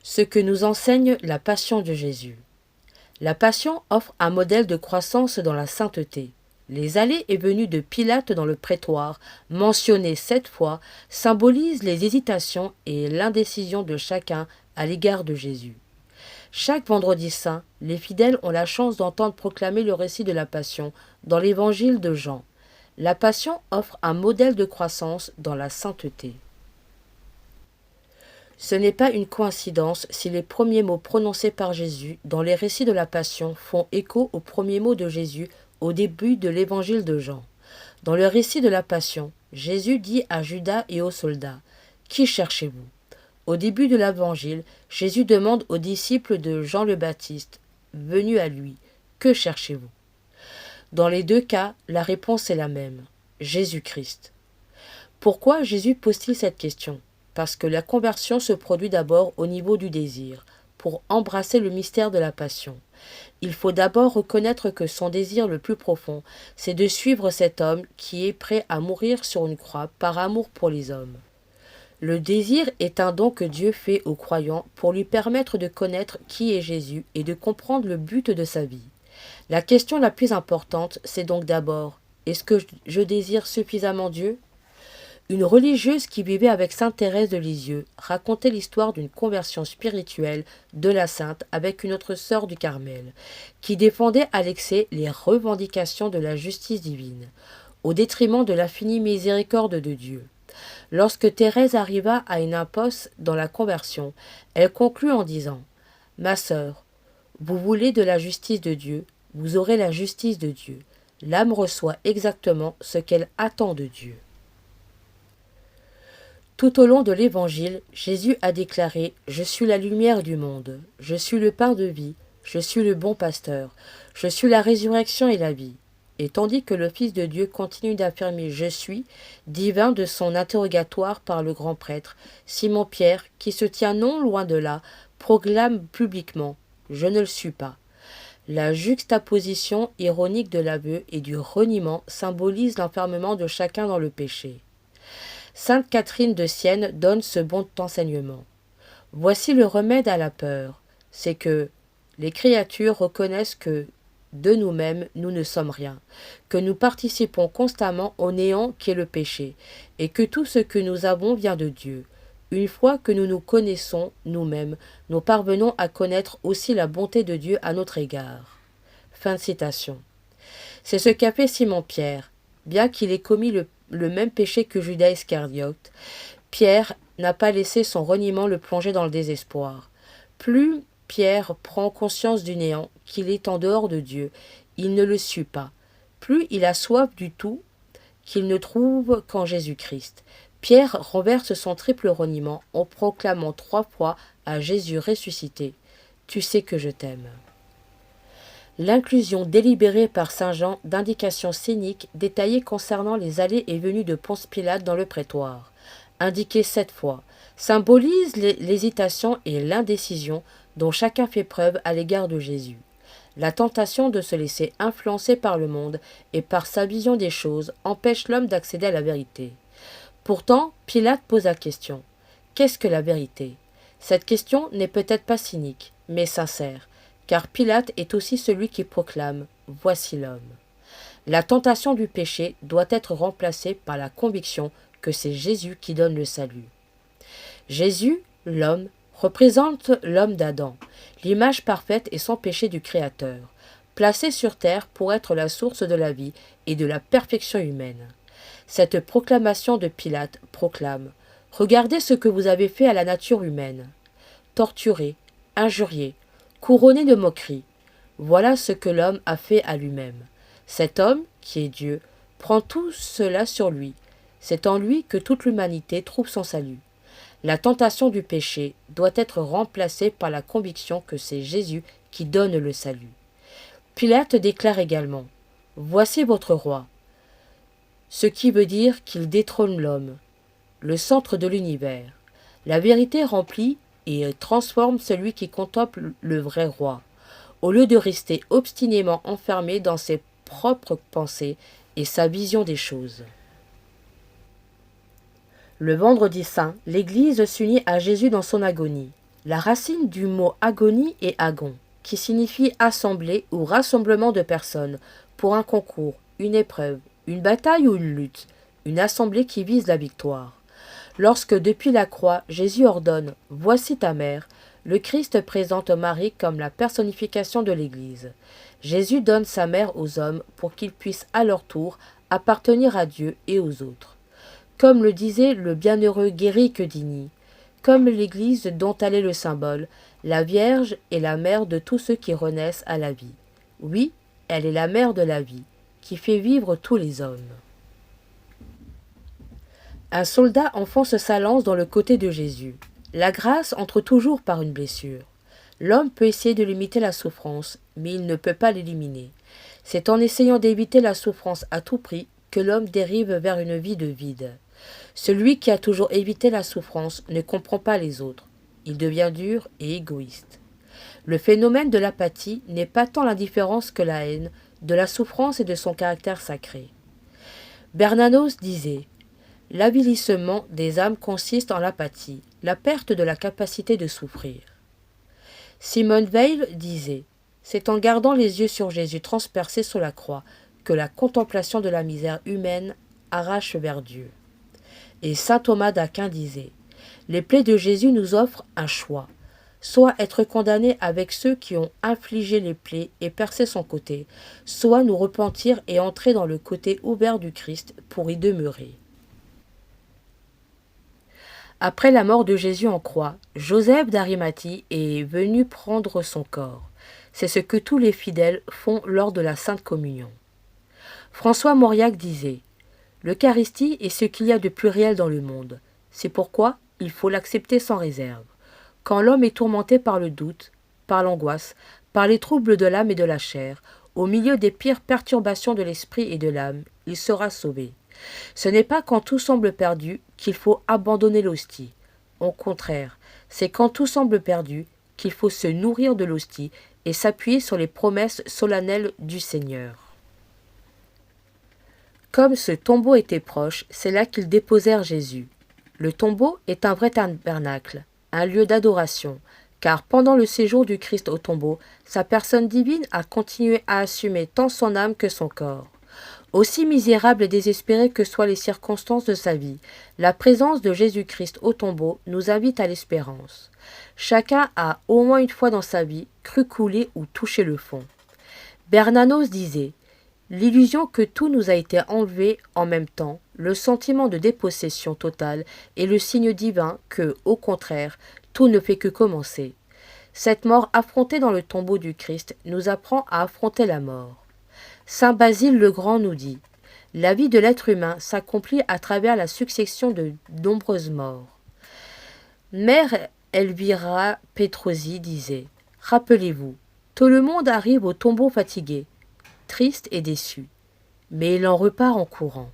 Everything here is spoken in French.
Ce que nous enseigne la passion de Jésus. La passion offre un modèle de croissance dans la sainteté. Les allées et venues de Pilate dans le prétoire, mentionnées 7 fois, symbolisent les hésitations et l'indécision de chacun à l'égard de Jésus. Chaque vendredi saint, les fidèles ont la chance d'entendre proclamer le récit de la Passion dans l'évangile de Jean. La Passion offre un modèle de croissance dans la sainteté. Ce n'est pas une coïncidence si les premiers mots prononcés par Jésus dans les récits de la Passion font écho aux premiers mots de Jésus au début de l'évangile de Jean. Dans le récit de la Passion, Jésus dit à Judas et aux soldats « Qui cherchez-vous » Au début de l'évangile, Jésus demande aux disciples de Jean le Baptiste, venus à lui, « Que cherchez-vous » Dans les deux cas, la réponse est la même, Jésus-Christ. Pourquoi Jésus pose-t-il cette question ? Parce que la conversion se produit d'abord au niveau du désir, pour embrasser le mystère de la passion. Il faut d'abord reconnaître que son désir le plus profond, c'est de suivre cet homme qui est prêt à mourir sur une croix par amour pour les hommes. Le désir est un don que Dieu fait aux croyants pour lui permettre de connaître qui est Jésus et de comprendre le but de sa vie. La question la plus importante, c'est donc d'abord, est-ce que je désire suffisamment Dieu ? Une religieuse qui vivait avec sainte Thérèse de Lisieux racontait l'histoire d'une conversion spirituelle de la sainte avec une autre sœur du Carmel, qui défendait à l'excès les revendications de la justice divine, au détriment de l'infinie miséricorde de Dieu. Lorsque Thérèse arriva à une impasse dans la conversion, elle conclut en disant « Ma sœur, vous voulez de la justice de Dieu, vous aurez la justice de Dieu. L'âme reçoit exactement ce qu'elle attend de Dieu. » Tout au long de l'Évangile, Jésus a déclaré « Je suis la lumière du monde, je suis le pain de vie, je suis le bon pasteur, je suis la résurrection et la vie. » Et tandis que le Fils de Dieu continue d'affirmer « Je suis », divin de son interrogatoire par le grand prêtre, Simon-Pierre, qui se tient non loin de là, proclame publiquement « Je ne le suis pas ». La juxtaposition ironique de l'aveu et du reniement symbolise l'enfermement de chacun dans le péché. Sainte Catherine de Sienne donne ce bon enseignement. Voici le remède à la peur, c'est que les créatures reconnaissent que de nous-mêmes nous ne sommes rien, que nous participons constamment au néant qu'est le péché, et que tout ce que nous avons vient de Dieu. Une fois que nous nous connaissons nous-mêmes, nous parvenons à connaître aussi la bonté de Dieu à notre égard. Fin de citation. C'est ce qu'a fait Simon-Pierre. Bien qu'il ait commis le même péché que Judas Iscariote, Pierre n'a pas laissé son reniement le plonger dans le désespoir. Plus Pierre prend conscience du néant, qu'il est en dehors de Dieu, il ne le suit pas. Plus il a soif du tout qu'il ne trouve qu'en Jésus-Christ. Pierre renverse son triple reniement en proclamant 3 fois à Jésus ressuscité « Tu sais que je t'aime ». L'inclusion délibérée par saint Jean d'indications scéniques détaillées concernant les allées et venues de Ponce Pilate dans le prétoire, indiquées 7 fois, symbolise l'hésitation et l'indécision dont chacun fait preuve à l'égard de Jésus. La tentation de se laisser influencer par le monde et par sa vision des choses empêche l'homme d'accéder à la vérité. Pourtant, Pilate pose la question. Qu'est-ce que la vérité ? Cette question n'est peut-être pas cynique, mais sincère, car Pilate est aussi celui qui proclame « Voici l'homme ». La tentation du péché doit être remplacée par la conviction que c'est Jésus qui donne le salut. Jésus, l'homme, représente l'homme d'Adam, l'image parfaite et sans péché du Créateur, placé sur terre pour être la source de la vie et de la perfection humaine. Cette proclamation de Pilate proclame « Regardez ce que vous avez fait à la nature humaine. Torturé, injurié, couronné de moqueries, voilà ce que l'homme a fait à lui-même. Cet homme, qui est Dieu, prend tout cela sur lui. C'est en lui que toute l'humanité trouve son salut. La tentation du péché doit être remplacée par la conviction que c'est Jésus qui donne le salut. Pilate déclare également « Voici votre roi », ce qui veut dire qu'il détrône l'homme, le centre de l'univers. La vérité remplit et transforme celui qui contemple le vrai roi, au lieu de rester obstinément enfermé dans ses propres pensées et sa vision des choses. Le vendredi saint, l'Église s'unit à Jésus dans son agonie. La racine du mot agonie est agon, qui signifie assemblée ou rassemblement de personnes pour un concours, une épreuve, une bataille ou une lutte, une assemblée qui vise la victoire. Lorsque depuis la croix, Jésus ordonne « Voici ta mère », le Christ présente Marie comme la personnification de l'Église. Jésus donne sa mère aux hommes pour qu'ils puissent à leur tour appartenir à Dieu et aux autres. Comme le disait le bienheureux Guéric d'Igny, comme l'Église dont elle est le symbole, la Vierge est la mère de tous ceux qui renaissent à la vie. Oui, elle est la mère de la vie, qui fait vivre tous les hommes. Un soldat enfonce sa lance dans le côté de Jésus. La grâce entre toujours par une blessure. L'homme peut essayer de limiter la souffrance, mais il ne peut pas l'éliminer. C'est en essayant d'éviter la souffrance à tout prix que l'homme dérive vers une vie de vide. Celui qui a toujours évité la souffrance ne comprend pas les autres. Il devient dur et égoïste. Le phénomène de l'apathie n'est pas tant l'indifférence que la haine, de la souffrance et de son caractère sacré. Bernanos disait « L'avilissement des âmes consiste en l'apathie, la perte de la capacité de souffrir. » Simone Weil disait « C'est en gardant les yeux sur Jésus transpercé sur la croix que la contemplation de la misère humaine arrache vers Dieu. » Et saint Thomas d'Aquin disait « Les plaies de Jésus nous offrent un choix, soit être condamnés avec ceux qui ont infligé les plaies et percé son côté, soit nous repentir et entrer dans le côté ouvert du Christ pour y demeurer. » Après la mort de Jésus en croix, Joseph d'Arimathie est venu prendre son corps. C'est ce que tous les fidèles font lors de la Sainte Communion. François Mauriac disait « L'Eucharistie est ce qu'il y a de plus réel dans le monde. C'est pourquoi il faut l'accepter sans réserve. Quand l'homme est tourmenté par le doute, par l'angoisse, par les troubles de l'âme et de la chair, au milieu des pires perturbations de l'esprit et de l'âme, il sera sauvé. Ce n'est pas quand tout semble perdu qu'il faut abandonner l'hostie. Au contraire, c'est quand tout semble perdu qu'il faut se nourrir de l'hostie et s'appuyer sur les promesses solennelles du Seigneur. Comme ce tombeau était proche, c'est là qu'ils déposèrent Jésus. Le tombeau est un vrai tabernacle, un lieu d'adoration, car pendant le séjour du Christ au tombeau, sa personne divine a continué à assumer tant son âme que son corps. Aussi misérables et désespérées que soient les circonstances de sa vie, la présence de Jésus-Christ au tombeau nous invite à l'espérance. Chacun a, au moins une fois dans sa vie, cru couler ou toucher le fond. Bernanos disait « L'illusion que tout nous a été enlevé en même temps, le sentiment de dépossession totale est le signe divin que, au contraire, tout ne fait que commencer. Cette mort affrontée dans le tombeau du Christ nous apprend à affronter la mort. » Saint Basile le Grand nous dit « La vie de l'être humain s'accomplit à travers la succession de nombreuses morts. » Mère Elvira Petrosi disait « Rappelez-vous, tout le monde arrive au tombeau fatigué, triste et déçu, mais il en repart en courant. »